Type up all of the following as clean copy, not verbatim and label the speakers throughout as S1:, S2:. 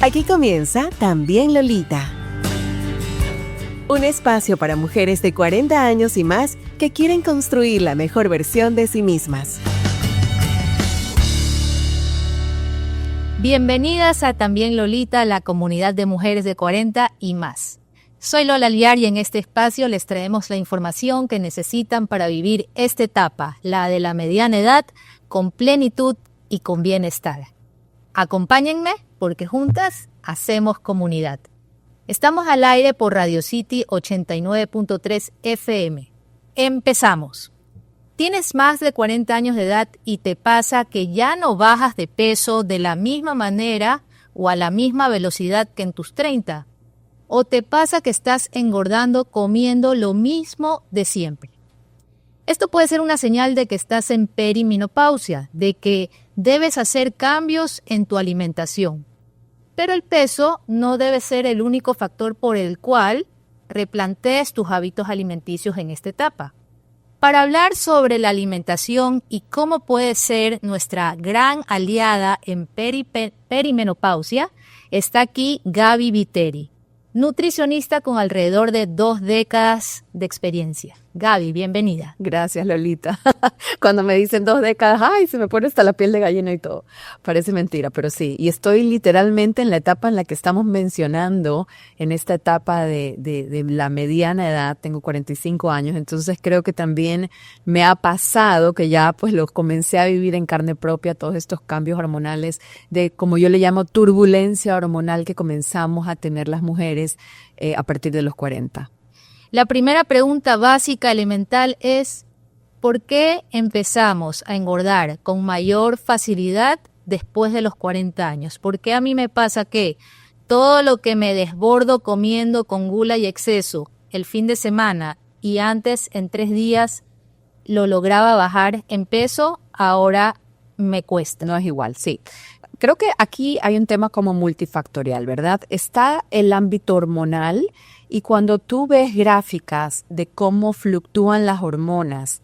S1: Aquí comienza También Lolita. Un espacio para mujeres de 40 años y más que quieren construir la mejor versión de sí mismas.
S2: Bienvenidas a También Lolita, la comunidad de mujeres de 40 y más. Soy Lola Liar y en este espacio les traemos la información que necesitan para vivir esta etapa, la de la mediana edad, con plenitud y con bienestar. Acompáñenme porque juntas hacemos comunidad. Estamos al aire por Radio City 89.3 FM. Empezamos. ¿Tienes más de 40 años de edad y te pasa que ya no bajas de peso de la misma manera o a la misma velocidad que en tus 30? ¿O te pasa que estás engordando comiendo lo mismo de siempre? Esto puede ser una señal de que estás en perimenopausia, de que debes hacer cambios en tu alimentación. Pero el peso no debe ser el único factor por el cual replantees tus hábitos alimenticios en esta etapa. Para hablar sobre la alimentación y cómo puede ser nuestra gran aliada en perimenopausia, está aquí Gaby Viteri, nutricionista con alrededor de 2 décadas de experiencia. Gaby, bienvenida.
S3: Gracias, Lolita. Cuando me dicen 2 décadas, ¡ay! Se me pone hasta la piel de gallina y todo. Parece mentira, pero sí. Y estoy literalmente en la etapa en la que estamos mencionando, en esta etapa de la mediana edad. Tengo 45 años, entonces creo que también me ha pasado que ya pues lo comencé a vivir en carne propia, todos estos cambios hormonales de, como yo le llamo, turbulencia hormonal que comenzamos a tener las mujeres a partir de los 40.
S2: La primera pregunta básica elemental es, ¿por qué empezamos a engordar con mayor facilidad después de los 40 años? ¿Por qué a mí me pasa que todo lo que me desbordo comiendo con gula y exceso el fin de semana y antes en 3 días lo lograba bajar en peso, ahora me cuesta?
S3: No es igual, sí. Creo que aquí hay un tema como multifactorial, ¿verdad? Está el ámbito hormonal y cuando tú ves gráficas de cómo fluctúan las hormonas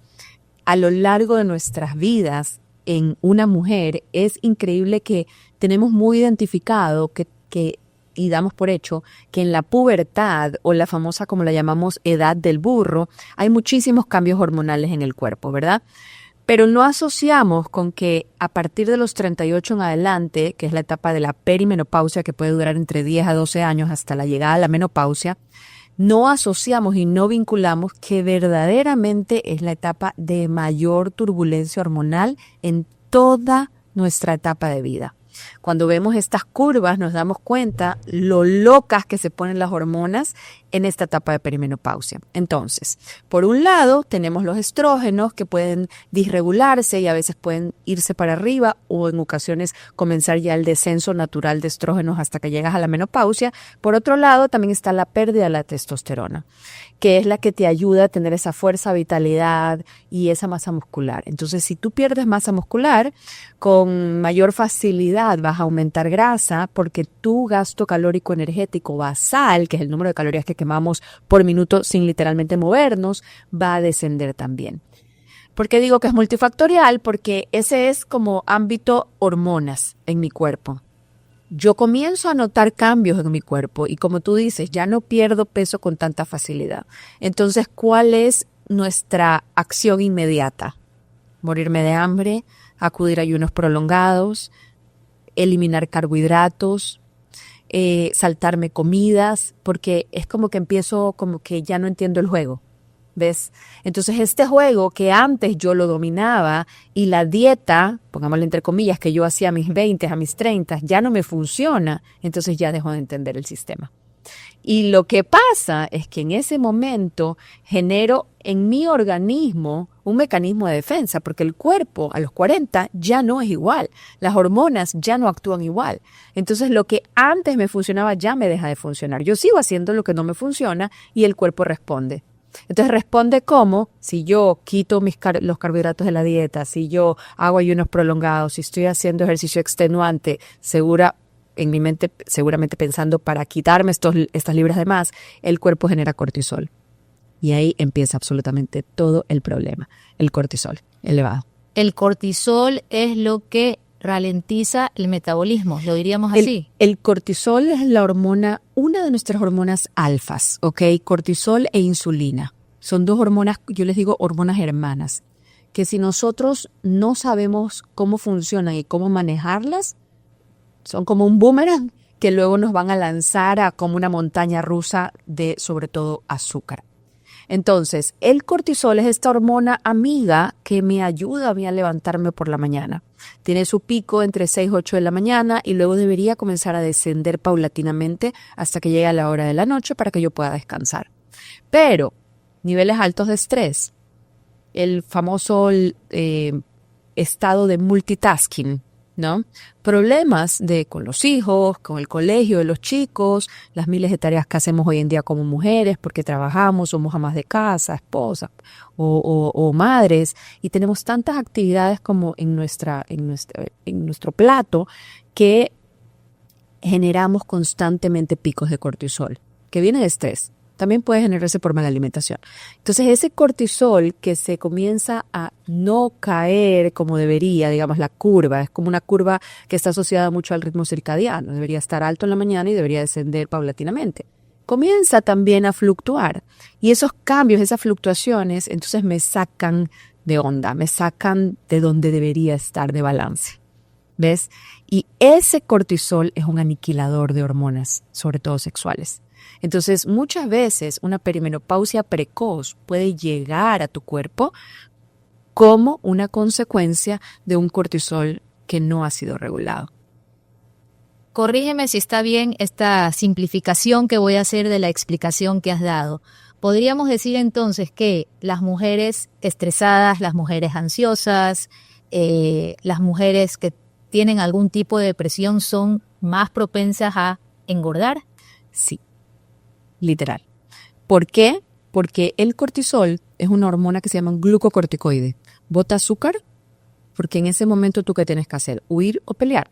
S3: a lo largo de nuestras vidas en una mujer, es increíble que tenemos muy identificado y damos por hecho que en la pubertad o la famosa, como la llamamos, edad del burro, hay muchísimos cambios hormonales en el cuerpo, ¿verdad? Pero no asociamos con que a partir de los 38 en adelante, que es la etapa de la perimenopausia, que puede durar entre 10 a 12 años hasta la llegada a la menopausia, no asociamos y no vinculamos que verdaderamente es la etapa de mayor turbulencia hormonal en toda nuestra etapa de vida. Cuando vemos estas curvas nos damos cuenta lo locas que se ponen las hormonas en esta etapa de perimenopausia. Entonces, por un lado tenemos los estrógenos que pueden disregularse y a veces pueden irse para arriba o en ocasiones comenzar ya el descenso natural de estrógenos hasta que llegas a la menopausia. Por otro lado también está la pérdida de la testosterona, que es la que te ayuda a tener esa fuerza, vitalidad y esa masa muscular. Entonces, si tú pierdes masa muscular, con mayor facilidad vas a aumentar grasa porque tu gasto calórico energético basal, que es el número de calorías que quemamos por minuto sin literalmente movernos, va a descender también. ¿Por qué digo que es multifactorial? Porque ese es como ámbito hormonas en mi cuerpo. Yo comienzo a notar cambios en mi cuerpo y como tú dices, ya no pierdo peso con tanta facilidad. Entonces, ¿cuál es nuestra acción inmediata? Morirme de hambre, acudir a ayunos prolongados, eliminar carbohidratos, saltarme comidas, porque es como que empiezo como que ya no entiendo el juego. ¿Ves? Entonces este juego que antes yo lo dominaba y la dieta, pongámosle entre comillas, que yo hacía a mis 20, a mis 30, ya no me funciona, entonces ya dejo de entender el sistema. Y lo que pasa es que en ese momento genero en mi organismo un mecanismo de defensa, porque el cuerpo a los 40 ya no es igual, las hormonas ya no actúan igual. Entonces lo que antes me funcionaba ya me deja de funcionar. Yo sigo haciendo lo que no me funciona y el cuerpo responde. Entonces responde como si yo quito los carbohidratos de la dieta, si yo hago ayunos prolongados, si estoy haciendo ejercicio extenuante, en mi mente seguramente pensando para quitarme estas libras de más, el cuerpo genera cortisol. Y ahí empieza absolutamente todo el problema, el cortisol elevado.
S2: El cortisol es lo que ralentiza el metabolismo, lo diríamos así.
S3: El cortisol es la hormona, una de nuestras hormonas alfas, ¿ok? Cortisol e insulina. Son dos hormonas, yo les digo hormonas hermanas, que si nosotros no sabemos cómo funcionan y cómo manejarlas, son como un boomerang que luego nos van a lanzar a como una montaña rusa de, sobre todo, azúcar. Entonces, el cortisol es esta hormona amiga que me ayuda a mí a levantarme por la mañana. Tiene su pico entre 6 y 8 de la mañana y luego debería comenzar a descender paulatinamente hasta que llegue a la hora de la noche para que yo pueda descansar. Pero, niveles altos de estrés, el famoso estado de multitasking, ¿no? Problemas con los hijos, con el colegio de los chicos, las miles de tareas que hacemos hoy en día como mujeres porque trabajamos, somos amas de casa, esposas o madres y tenemos tantas actividades como en nuestro plato que generamos constantemente picos de cortisol que viene de estrés. También puede generarse por mala alimentación. Entonces, ese cortisol que se comienza a no caer como debería, digamos, la curva, es como una curva que está asociada mucho al ritmo circadiano. Debería estar alto en la mañana y debería descender paulatinamente. Comienza también a fluctuar. Y esos cambios, esas fluctuaciones, entonces me sacan de onda, me sacan de donde debería estar de balance. ¿Ves? Y ese cortisol es un aniquilador de hormonas, sobre todo sexuales. Entonces, muchas veces una perimenopausia precoz puede llegar a tu cuerpo como una consecuencia de un cortisol que no ha sido regulado.
S2: Corrígeme si está bien esta simplificación que voy a hacer de la explicación que has dado. Podríamos decir entonces que las mujeres estresadas, las mujeres ansiosas, las mujeres que tienen algún tipo de depresión son más propensas a engordar.
S3: Sí. Literal. ¿Por qué? Porque el cortisol es una hormona que se llama glucocorticoide. Bota azúcar porque en ese momento tú ¿qué tienes que hacer? Huir o pelear,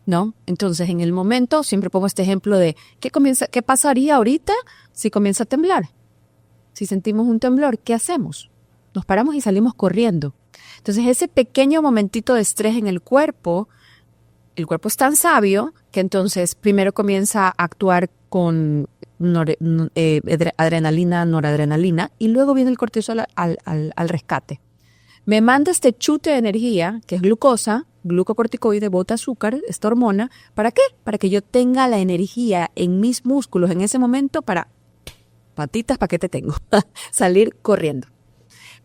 S3: ¿no? Entonces en el momento, siempre pongo este ejemplo de ¿qué pasaría ahorita si comienza a temblar? Si sentimos un temblor, ¿qué hacemos? Nos paramos y salimos corriendo. Entonces ese pequeño momentito de estrés en el cuerpo es tan sabio que entonces primero comienza a actuar con adrenalina, noradrenalina, y luego viene el cortisol al rescate. Me manda este chute de energía, que es glucosa, glucocorticoide, bota azúcar, esta hormona. ¿Para qué? Para que yo tenga la energía en mis músculos en ese momento para, patitas, ¿para qué te tengo? Salir corriendo.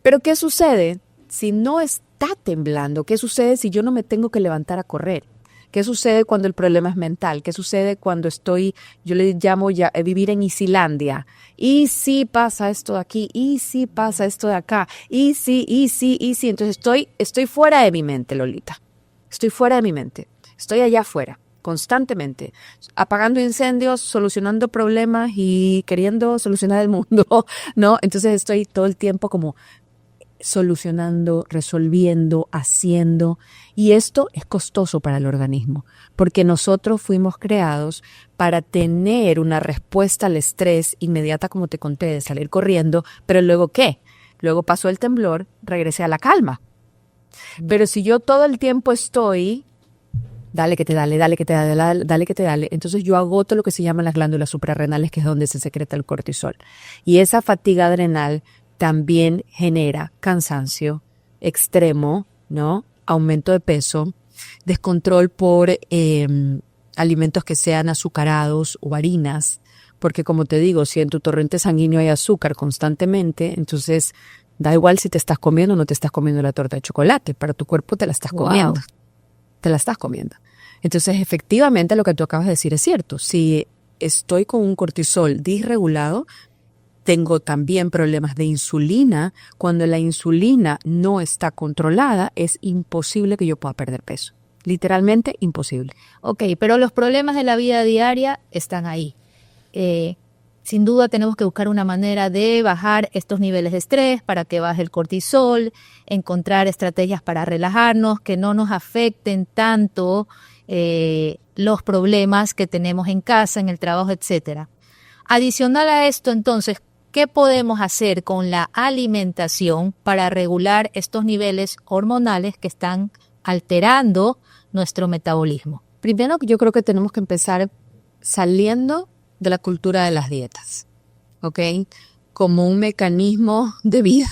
S3: Pero ¿qué sucede si no está temblando? ¿Qué sucede si yo no me tengo que levantar a correr? ¿Qué sucede cuando el problema es mental? ¿Qué sucede cuando yo le llamo ya vivir en Isilandia? ¿Y si pasa esto de aquí? ¿Y si pasa esto de acá? ¿Y si? Entonces estoy fuera de mi mente, Lolita. Estoy fuera de mi mente. Estoy allá afuera, constantemente, apagando incendios, solucionando problemas y queriendo solucionar el mundo, ¿no? Entonces estoy todo el tiempo como solucionando, resolviendo, haciendo, y esto es costoso para el organismo, porque nosotros fuimos creados para tener una respuesta al estrés inmediata, como te conté, de salir corriendo, pero luego ¿qué? Luego pasó el temblor, regresé a la calma. Pero si yo todo el tiempo estoy, dale que te dale, dale que te dale, dale que te dale, entonces yo agoto lo que se llaman las glándulas suprarrenales, que es donde se secreta el cortisol, y esa fatiga adrenal también genera cansancio extremo, ¿no? Aumento de peso, descontrol por alimentos que sean azucarados o harinas, porque como te digo, si en tu torrente sanguíneo hay azúcar constantemente, entonces da igual si te estás comiendo o no te estás comiendo la torta de chocolate, para tu cuerpo te la estás comiendo. Wow. Te la estás comiendo. Entonces, efectivamente, lo que tú acabas de decir es cierto. Si estoy con un cortisol disregulado, tengo también problemas de insulina. Cuando la insulina no está controlada, es imposible que yo pueda perder peso. Literalmente imposible.
S2: Ok, pero los problemas de la vida diaria están ahí. Sin duda tenemos que buscar una manera de bajar estos niveles de estrés para que baje el cortisol, encontrar estrategias para relajarnos, que no nos afecten tanto los problemas que tenemos en casa, en el trabajo, etcétera. Adicional a esto, entonces, ¿qué podemos hacer con la alimentación para regular estos niveles hormonales que están alterando nuestro metabolismo?
S3: Primero, yo creo que tenemos que empezar saliendo de la cultura de las dietas, ¿ok? Como un mecanismo de vida.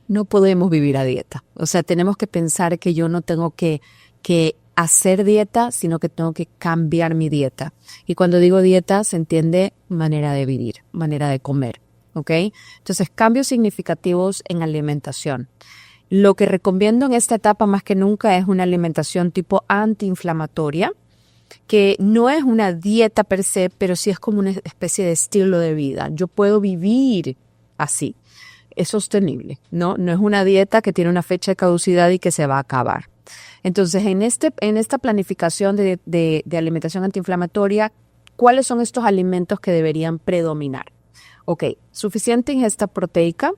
S3: No podemos vivir a dieta. O sea, tenemos que pensar que yo no tengo que hacer dieta, sino que tengo que cambiar mi dieta. Y cuando digo dieta, se entiende manera de vivir, manera de comer, ¿ok? Entonces, cambios significativos en alimentación. Lo que recomiendo en esta etapa más que nunca es una alimentación tipo antiinflamatoria, que no es una dieta per se, pero sí es como una especie de estilo de vida. Yo puedo vivir así. Es sostenible, ¿no? No es una dieta que tiene una fecha de caducidad y que se va a acabar. Entonces, en esta planificación de alimentación antiinflamatoria, ¿cuáles son estos alimentos que deberían predominar? Ok, suficiente ingesta proteica,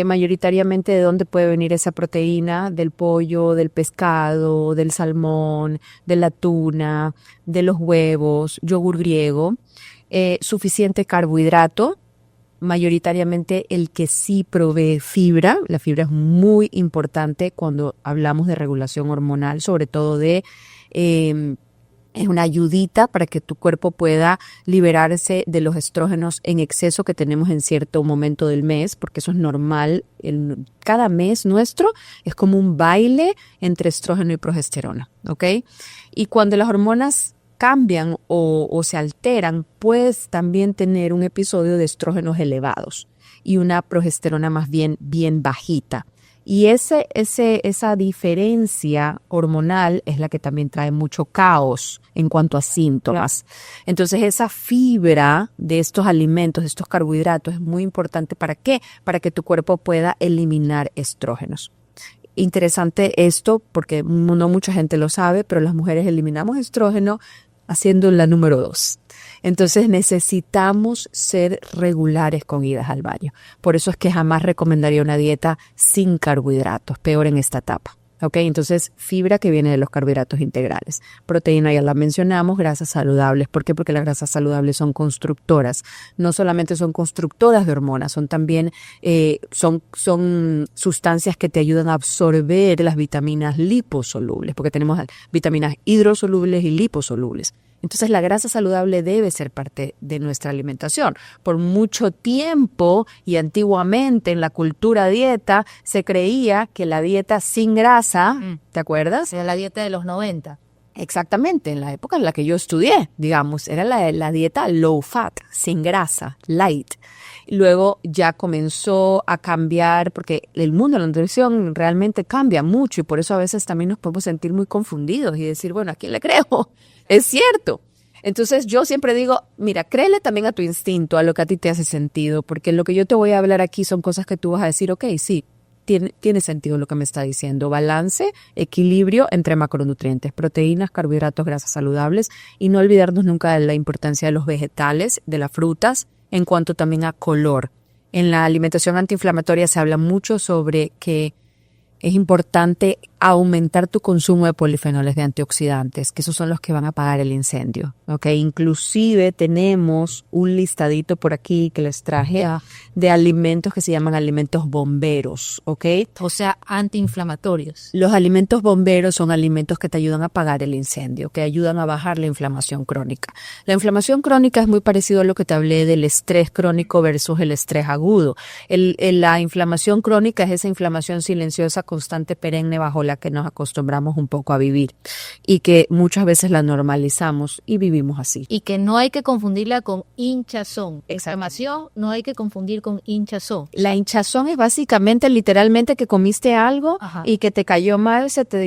S3: mayoritariamente de dónde puede venir esa proteína, del pollo, del pescado, del salmón, de la tuna, de los huevos, yogur griego, suficiente carbohidrato, mayoritariamente el que sí provee fibra. La fibra es muy importante cuando hablamos de regulación hormonal, sobre todo es una ayudita para que tu cuerpo pueda liberarse de los estrógenos en exceso que tenemos en cierto momento del mes, porque eso es normal. Cada mes nuestro es como un baile entre estrógeno y progesterona, ¿ok? Y cuando las hormonas cambian o se alteran, puedes también tener un episodio de estrógenos elevados y una progesterona más bien bajita. Y esa diferencia hormonal es la que también trae mucho caos en cuanto a síntomas. Entonces, esa fibra de estos alimentos, de estos carbohidratos, es muy importante. ¿Para qué? Para que tu cuerpo pueda eliminar estrógenos. Interesante esto porque no mucha gente lo sabe, pero las mujeres eliminamos estrógeno haciendo la número 2. Entonces necesitamos ser regulares con idas al baño. Por eso es que jamás recomendaría una dieta sin carbohidratos, peor en esta etapa. ¿Ok? Entonces, fibra que viene de los carbohidratos integrales. Proteína ya la mencionamos, grasas saludables. ¿Por qué? Porque las grasas saludables son constructoras. No solamente son constructoras de hormonas, son también son sustancias que te ayudan a absorber las vitaminas liposolubles, porque tenemos vitaminas hidrosolubles y liposolubles. Entonces, la grasa saludable debe ser parte de nuestra alimentación. Por mucho tiempo y antiguamente en la cultura dieta se creía que la dieta sin grasa, ¿te acuerdas?
S2: Era la dieta de los 90.
S3: Exactamente, en la época en la que yo estudié, digamos, era la dieta low fat, sin grasa, light. Luego ya comenzó a cambiar porque el mundo de la nutrición realmente cambia mucho y por eso a veces también nos podemos sentir muy confundidos y decir, bueno, ¿a quién le creo? Es cierto. Entonces yo siempre digo, mira, créele también a tu instinto, a lo que a ti te hace sentido, porque lo que yo te voy a hablar aquí son cosas que tú vas a decir, ok, sí, tiene sentido lo que me está diciendo. Balance, equilibrio entre macronutrientes, proteínas, carbohidratos, grasas saludables y no olvidarnos nunca de la importancia de los vegetales, de las frutas, en cuanto también a color. En la alimentación antiinflamatoria se habla mucho sobre que es importante aumentar tu consumo de polifenoles, de antioxidantes, que esos son los que van a apagar el incendio, ¿ok? Inclusive tenemos un listadito por aquí que les traje de alimentos que se llaman alimentos bomberos, ¿ok?
S2: O sea, antiinflamatorios.
S3: Los alimentos bomberos son alimentos que te ayudan a apagar el incendio, que ayudan a bajar la inflamación crónica. La inflamación crónica es muy parecido a lo que te hablé del estrés crónico versus el estrés agudo. La inflamación crónica es esa inflamación silenciosa, constante, perenne, bajo la que nos acostumbramos un poco a vivir y que muchas veces la normalizamos y vivimos así.
S2: Y que no hay que confundirla con hinchazón. Inflamación no hay que confundir con hinchazón.
S3: La hinchazón es básicamente, literalmente, que comiste algo y que te cayó mal, se te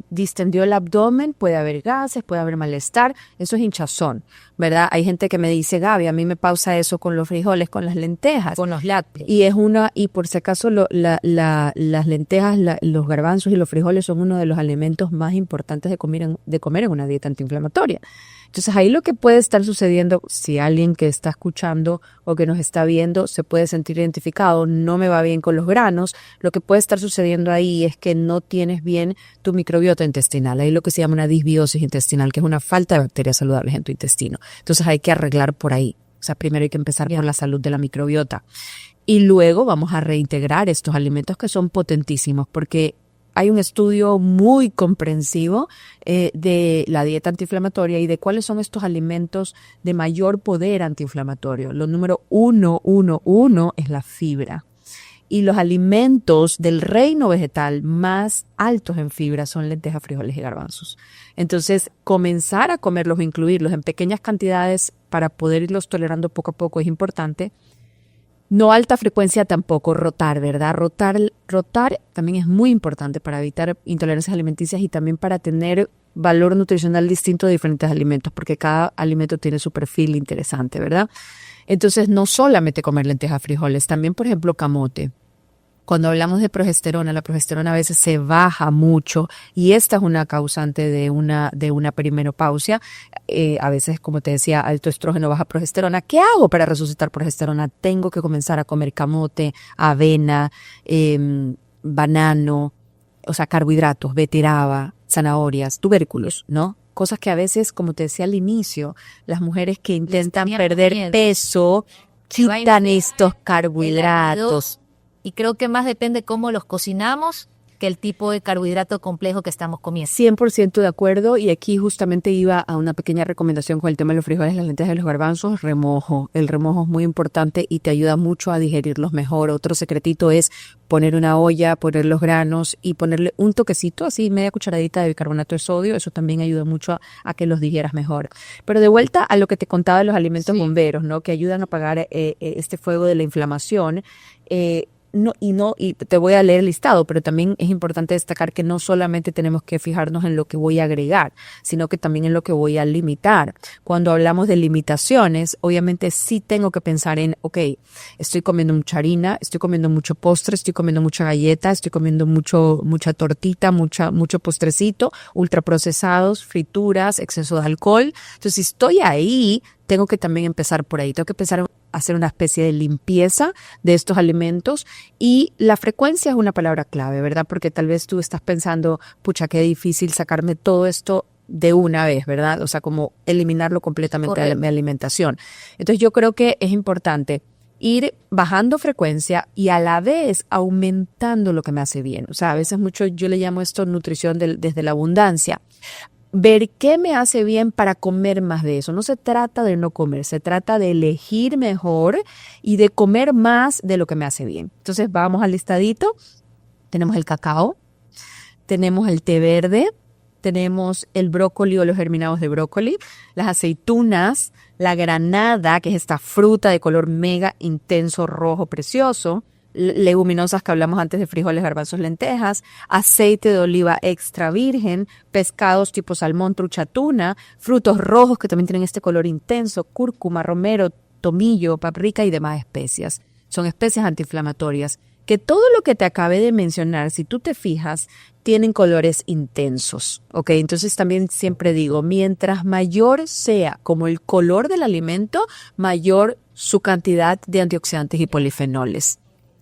S3: distendió el abdomen, puede haber gases, puede haber malestar, eso es hinchazón, ¿verdad? Hay gente que me dice, Gaby, a mí me pasa eso con los frijoles, con las lentejas.
S2: Con los lácteos.
S3: Y por si acaso las lentejas, los garbanzos y los frijoles son uno de los alimentos más importantes de comer en una dieta antiinflamatoria. Entonces ahí lo que puede estar sucediendo, si alguien que está escuchando o que nos está viendo se puede sentir identificado, no me va bien con los granos, lo que puede estar sucediendo ahí es que no tienes bien tu microbiota intestinal. Ahí lo que se llama una disbiosis intestinal, que es una falta de bacterias saludables en tu intestino. Entonces hay que arreglar por ahí. O sea, primero hay que empezar por la salud de la microbiota. Y luego vamos a reintegrar estos alimentos que son potentísimos, porque hay un estudio muy comprensivo de la dieta antiinflamatoria y de cuáles son estos alimentos de mayor poder antiinflamatorio. Lo número uno es la fibra. Y los alimentos del reino vegetal más altos en fibra son lentejas, frijoles y garbanzos. Entonces, comenzar a comerlos, incluirlos en pequeñas cantidades para poder irlos tolerando poco a poco es importante. No alta frecuencia tampoco, rotar, ¿verdad? Rotar también es muy importante para evitar intolerancias alimenticias y también para tener valor nutricional distinto de diferentes alimentos, porque cada alimento tiene su perfil interesante, ¿verdad? Entonces, no solamente comer lentejas, frijoles, también, por ejemplo, camote. Cuando hablamos de progesterona, la progesterona a veces se baja mucho y esta es una causante de una perimenopausia. A veces, como te decía, alto estrógeno, baja progesterona. ¿Qué hago para resucitar progesterona? Tengo que comenzar a comer camote, avena, banano, o sea, carbohidratos, beteraba, zanahorias, tubérculos, ¿no? Cosas que a veces, como te decía al inicio, las mujeres que intentan perder peso quitan estos carbohidratos.
S2: Y creo que más depende cómo los cocinamos que el tipo de carbohidrato complejo que estamos comiendo.
S3: 100% de acuerdo, y aquí justamente iba a una pequeña recomendación con el tema de los frijoles, las lentejas y los garbanzos. Remojo. El remojo es muy importante y te ayuda mucho a digerirlos mejor. Otro secretito es poner una olla, poner los granos y ponerle un toquecito, así media cucharadita de bicarbonato de sodio. Eso también ayuda mucho a que los digieras mejor. Pero de vuelta a lo que te contaba de los alimentos bomberos, ¿no? Que ayudan a apagar este fuego de la inflamación. Y te voy a leer el listado, pero también es importante destacar que no solamente tenemos que fijarnos en lo que voy a agregar, sino que también en lo que voy a limitar. Cuando hablamos de limitaciones, obviamente sí tengo que pensar en, estoy comiendo mucha harina, estoy comiendo mucho postre, estoy comiendo mucha galleta, estoy comiendo mucha tortita, mucho postrecito, ultraprocesados, frituras, exceso de alcohol. Entonces, si estoy ahí, tengo que también empezar por ahí. Tengo que empezar a hacer una especie de limpieza de estos alimentos, y la frecuencia es una palabra clave, ¿verdad? Porque tal vez tú estás pensando, pucha, qué difícil sacarme todo esto de una vez, ¿verdad? O sea, como eliminarlo completamente de mi alimentación. Entonces yo creo que es importante ir bajando frecuencia y a la vez aumentando lo que me hace bien. O sea, a veces yo le llamo esto nutrición desde la abundancia. Ver qué me hace bien para comer más de eso. No se trata de no comer, se trata de elegir mejor y de comer más de lo que me hace bien. Entonces vamos al listadito. Tenemos el cacao, tenemos el té verde, tenemos el brócoli o los germinados de brócoli, las aceitunas, la granada, que es esta fruta de color mega intenso, rojo, precioso, leguminosas que hablamos antes de frijoles, garbanzos, lentejas, aceite de oliva extra virgen, pescados tipo salmón, trucha, tuna, frutos rojos que también tienen este color intenso, cúrcuma, romero, tomillo, paprika y demás especias. Son especias antiinflamatorias que todo lo que te acabé de mencionar, si tú te fijas, tienen colores intensos, ¿ok? Entonces también siempre digo, mientras mayor sea como el color del alimento, mayor su cantidad de antioxidantes y polifenoles.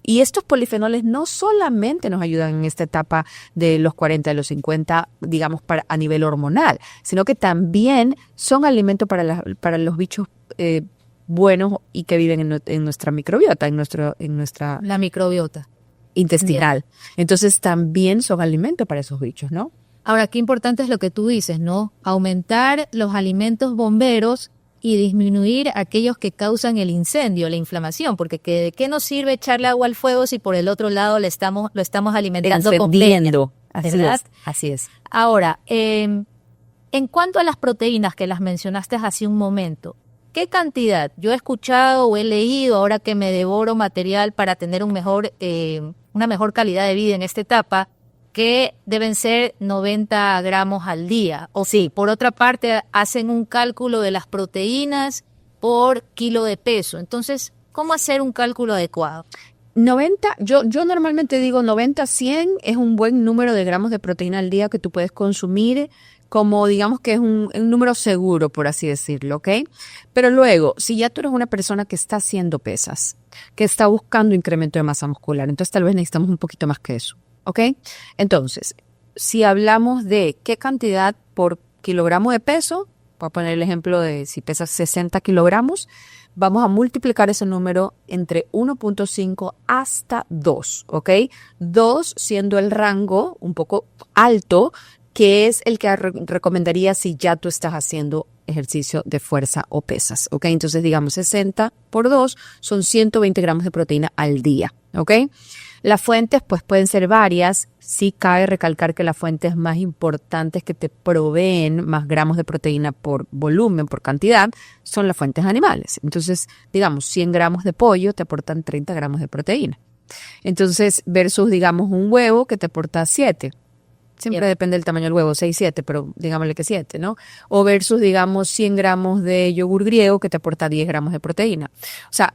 S3: Y estos polifenoles no solamente nos ayudan en esta etapa de los 40, de los 50, digamos, a nivel hormonal, sino que también son alimento para los bichos buenos y que viven en nuestra microbiota, en nuestra
S2: la microbiota
S3: intestinal. Bien. Entonces también son alimento para esos bichos, ¿no?
S2: Ahora, qué importante es lo que tú dices, ¿no? Aumentar los alimentos bomberos y disminuir aquellos que causan el incendio, la inflamación, porque ¿de qué nos sirve echarle agua al fuego si por el otro lado lo estamos alimentando con leña?
S3: Así es.
S2: Ahora, en cuanto a las proteínas que las mencionaste hace un momento, ¿qué cantidad? Yo he escuchado o he leído, ahora que me devoro material para tener una mejor calidad de vida en esta etapa, que deben ser 90 gramos al día. O sí, por otra parte, hacen un cálculo de las proteínas por kilo de peso. Entonces, ¿cómo hacer un cálculo adecuado?
S3: 90, yo normalmente digo 90, 100 es un buen número de gramos de proteína al día que tú puedes consumir, como digamos que es un número seguro, por así decirlo, ¿ok? Pero luego, si ya tú eres una persona que está haciendo pesas, que está buscando incremento de masa muscular, entonces tal vez necesitamos un poquito más que eso. ¿Ok? Entonces, si hablamos de qué cantidad por kilogramo de peso, voy a poner el ejemplo de si pesas 60 kilogramos, vamos a multiplicar ese número entre 1.5 hasta 2, ¿ok? 2 siendo el rango un poco alto, que es el que recomendaría si ya tú estás haciendo ejercicio de fuerza o pesas, ¿ok? Entonces, digamos, 60 por 2 son 120 gramos de proteína al día, ¿ok? Las fuentes, pues, pueden ser varias. Sí cabe recalcar que las fuentes más importantes que te proveen más gramos de proteína por volumen, por cantidad, son las fuentes animales. Entonces, digamos, 100 gramos de pollo te aportan 30 gramos de proteína. Entonces, versus, digamos, un huevo que te aporta 7. Siempre depende del tamaño del huevo, 6, 7, pero digámosle que 7, ¿no? O versus, digamos, 100 gramos de yogur griego que te aporta 10 gramos de proteína. O sea,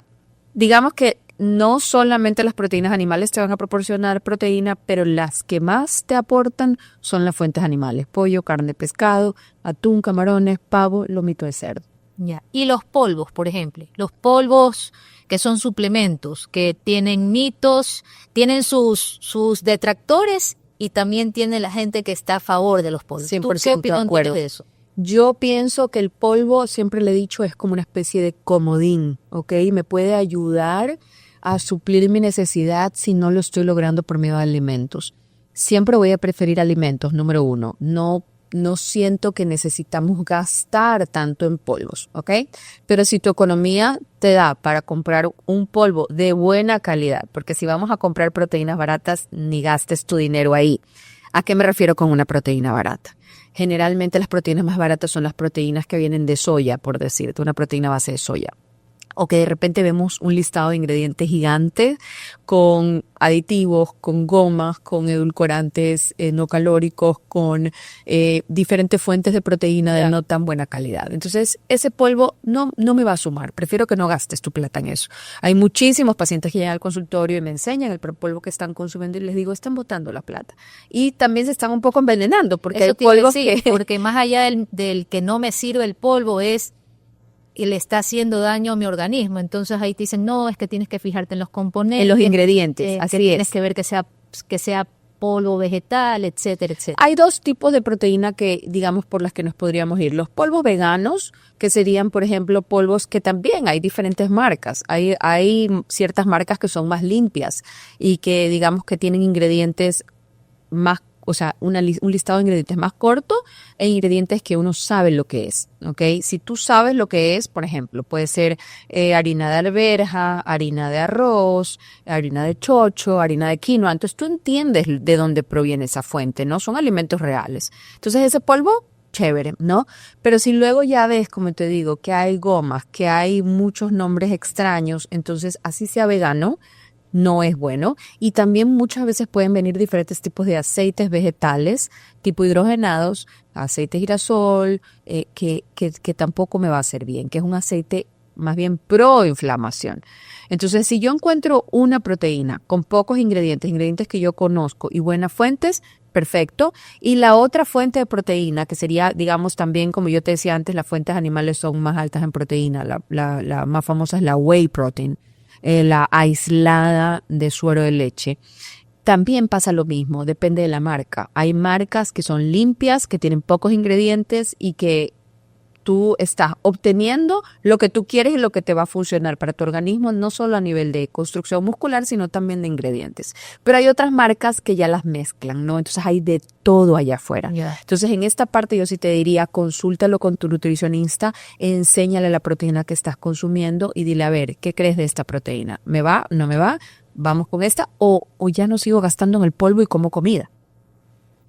S3: digamos que no solamente las proteínas animales te van a proporcionar proteína, pero las que más te aportan son las fuentes animales. Pollo, carne, pescado, atún, camarones, pavo, lomito de cerdo.
S2: Ya. Y los polvos, por ejemplo. Los polvos que son suplementos, que tienen mitos, tienen sus detractores y también tiene la gente que está a favor de los polvos.
S3: 100%
S2: ¿Tú qué opinión
S3: de acuerdo.
S2: tienes de eso?
S3: Yo pienso que el polvo, siempre le he dicho, es como una especie de comodín, ¿ok? Me puede ayudar a suplir mi necesidad si no lo estoy logrando por medio de alimentos. Siempre voy a preferir alimentos, número 1. No siento que necesitamos gastar tanto en polvos, ¿ok? Pero si tu economía te da para comprar un polvo de buena calidad, porque si vamos a comprar proteínas baratas, ni gastes tu dinero ahí. ¿A qué me refiero con una proteína barata? Generalmente las proteínas más baratas son las proteínas que vienen de soya, por decirte, una proteína a base de soya. O que de repente vemos un listado de ingredientes gigante con aditivos, con gomas, con edulcorantes no calóricos, con diferentes fuentes de proteína de no tan buena calidad. Entonces, ese polvo no me va a sumar. Prefiero que no gastes tu plata en eso. Hay muchísimos pacientes que llegan al consultorio y me enseñan el polvo que están consumiendo y les digo, están botando la plata. Y también se están un poco envenenando porque
S2: eso
S3: hay polvos
S2: que... Porque más allá del que no me sirve el polvo es y le está haciendo daño a mi organismo. Entonces ahí te dicen, no, es que tienes que fijarte en los componentes.
S3: En los ingredientes, así
S2: que
S3: es.
S2: Tienes que ver que sea polvo vegetal, etcétera, etcétera.
S3: Hay 2 tipos de proteína que, digamos, por las que nos podríamos ir. Los polvos veganos, que serían, por ejemplo, polvos que también hay diferentes marcas. Hay ciertas marcas que son más limpias y que, digamos, que tienen ingredientes más, o sea, un listado de ingredientes más corto e ingredientes que uno sabe lo que es, ¿ok? Si tú sabes lo que es, por ejemplo, puede ser harina de arveja, harina de arroz, harina de chocho, harina de quinoa. Entonces tú entiendes de dónde proviene esa fuente, ¿no? Son alimentos reales. Entonces ese polvo, chévere, ¿no? Pero si luego ya ves, como te digo, que hay gomas, que hay muchos nombres extraños, entonces así sea vegano, no es bueno. Y también muchas veces pueden venir diferentes tipos de aceites vegetales, tipo hidrogenados, aceite de girasol, que tampoco me va a hacer bien, que es un aceite más bien pro-inflamación. Entonces, si yo encuentro una proteína con pocos ingredientes que yo conozco y buenas fuentes, perfecto. Y la otra fuente de proteína, que sería, digamos, también, como yo te decía antes, las fuentes animales son más altas en proteína. La más famosa es la whey protein. La aislada de suero de leche. También pasa lo mismo, depende de la marca. Hay marcas que son limpias, que tienen pocos ingredientes y que tú estás obteniendo lo que tú quieres y lo que te va a funcionar para tu organismo, no solo a nivel de construcción muscular, sino también de ingredientes. Pero hay otras marcas que ya las mezclan, ¿no? Entonces hay de todo allá afuera.
S2: Yeah.
S3: Entonces en esta parte yo sí te diría, consúltalo con tu nutricionista, enséñale la proteína que estás consumiendo y dile, a ver, ¿qué crees de esta proteína? ¿Me va? ¿No me va? ¿Vamos con esta? ¿O ya no sigo gastando en el polvo y como comida?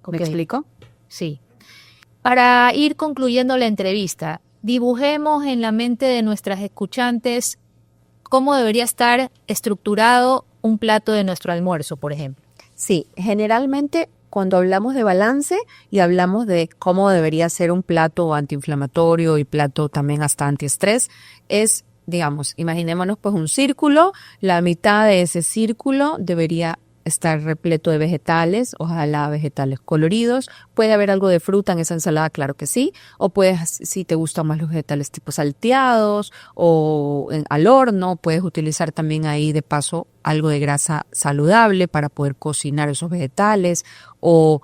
S3: ¿Me explico?
S2: Sí. Para ir concluyendo la entrevista, dibujemos en la mente de nuestras escuchantes cómo debería estar estructurado un plato de nuestro almuerzo, por ejemplo.
S3: Sí, generalmente cuando hablamos de balance y hablamos de cómo debería ser un plato antiinflamatorio y plato también hasta antiestrés, es, digamos, imaginémonos pues un círculo, la mitad de ese círculo debería estar repleto de vegetales, ojalá vegetales coloridos. Puede haber algo de fruta en esa ensalada, claro que sí. O puedes, si te gustan más los vegetales tipo salteados o al horno, puedes utilizar también ahí de paso algo de grasa saludable para poder cocinar esos vegetales, o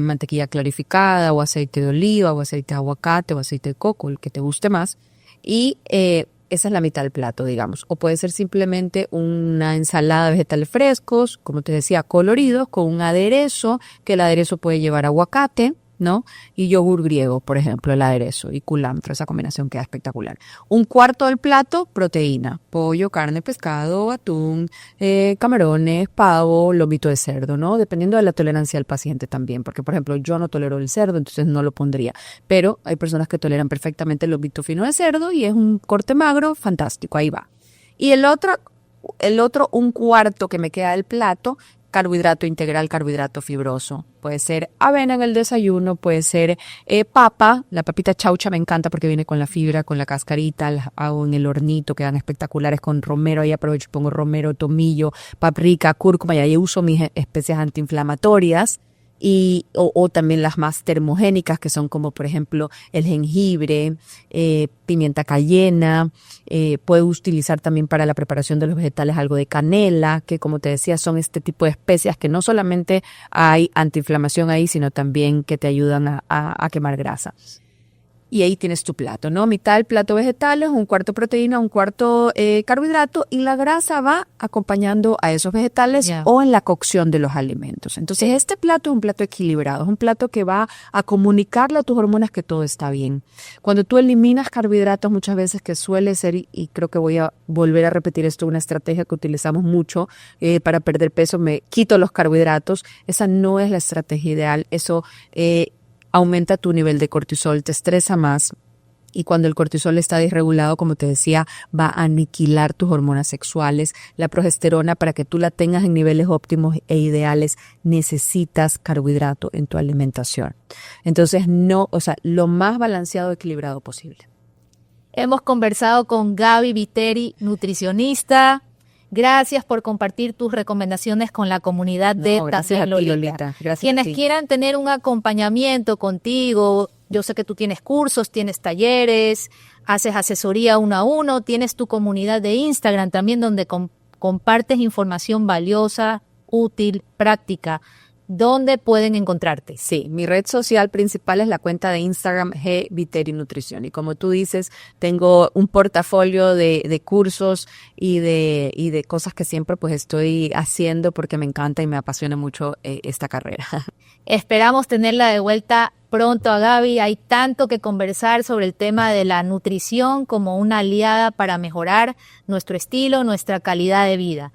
S3: mantequilla clarificada, o aceite de oliva, o aceite de aguacate, o aceite de coco, el que te guste más. Y esa es la mitad del plato, digamos. O puede ser simplemente una ensalada de vegetales frescos, como te decía, coloridos, con un aderezo, que el aderezo puede llevar aguacate, ¿no? Y yogur griego, por ejemplo, el aderezo, y culantro, esa combinación queda espectacular. Un cuarto del plato, proteína, pollo, carne, pescado, atún, camarones, pavo, lomito de cerdo, ¿no? Dependiendo de la tolerancia del paciente también, porque por ejemplo yo no tolero el cerdo, entonces no lo pondría, pero hay personas que toleran perfectamente el lomito fino de cerdo y es un corte magro, fantástico, ahí va. Y el otro, un cuarto que me queda del plato, carbohidrato integral, carbohidrato fibroso. Puede ser avena en el desayuno, puede ser papa, la papita chaucha me encanta porque viene con la fibra, con la cascarita, las hago en el hornito, quedan espectaculares con romero, ahí aprovecho, pongo romero, tomillo, paprika, cúrcuma, y ahí uso mis especias antiinflamatorias. O también las más termogénicas, que son como por ejemplo el jengibre, pimienta cayena. Puedo utilizar también para la preparación de los vegetales algo de canela, que como te decía son este tipo de especias que no solamente hay antiinflamación ahí, sino también que te ayudan a quemar grasa. Y ahí tienes tu plato, ¿no? Mitad del plato vegetales, un cuarto proteína, un cuarto carbohidrato, y la grasa va acompañando a esos vegetales o en la cocción de los alimentos. Entonces, este plato es un plato equilibrado, es un plato que va a comunicarle a tus hormonas que todo está bien. Cuando tú eliminas carbohidratos, muchas veces que suele ser, y creo que voy a volver a repetir esto, una estrategia que utilizamos mucho para perder peso, me quito los carbohidratos. Esa no es la estrategia ideal. Eso aumenta tu nivel de cortisol, te estresa más, y cuando el cortisol está desregulado, como te decía, va a aniquilar tus hormonas sexuales. La progesterona, para que tú la tengas en niveles óptimos e ideales, necesitas carbohidrato en tu alimentación. Entonces, lo más balanceado, equilibrado posible.
S2: Hemos conversado con Gaby Viteri, nutricionista. Gracias por compartir tus recomendaciones con la comunidad de
S3: Gracias a ti, Lolita. Gracias.
S2: Quienes quieran tener un acompañamiento contigo, yo sé que tú tienes cursos, tienes talleres, haces asesoría 1 a 1, tienes tu comunidad de Instagram también donde compartes información valiosa, útil, práctica. ¿Dónde pueden encontrarte?
S3: Sí, mi red social principal es la cuenta de Instagram G Viteri Nutrición. Y como tú dices, tengo un portafolio de cursos y de cosas que siempre pues estoy haciendo porque me encanta y me apasiona mucho esta carrera.
S2: Esperamos tenerla de vuelta pronto a Gaby. Hay tanto que conversar sobre el tema de la nutrición como una aliada para mejorar nuestro estilo, nuestra calidad de vida.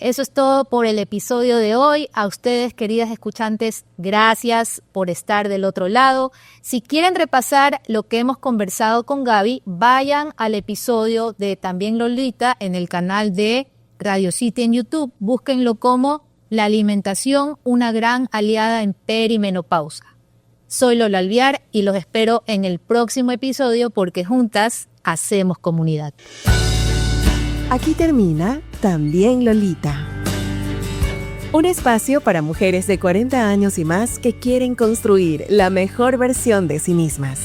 S2: Eso es todo por el episodio de hoy. A ustedes, queridas escuchantes, gracias por estar del otro lado. Si quieren repasar lo que hemos conversado con Gaby, vayan al episodio de También Lolita en el canal de Radio City en YouTube. Búsquenlo como La alimentación, una gran aliada en perimenopausa. Soy Lola Alviar y los espero en el próximo episodio porque juntas hacemos comunidad.
S1: Aquí termina También Lolita. Un espacio para mujeres de 40 años y más que quieren construir la mejor versión de sí mismas.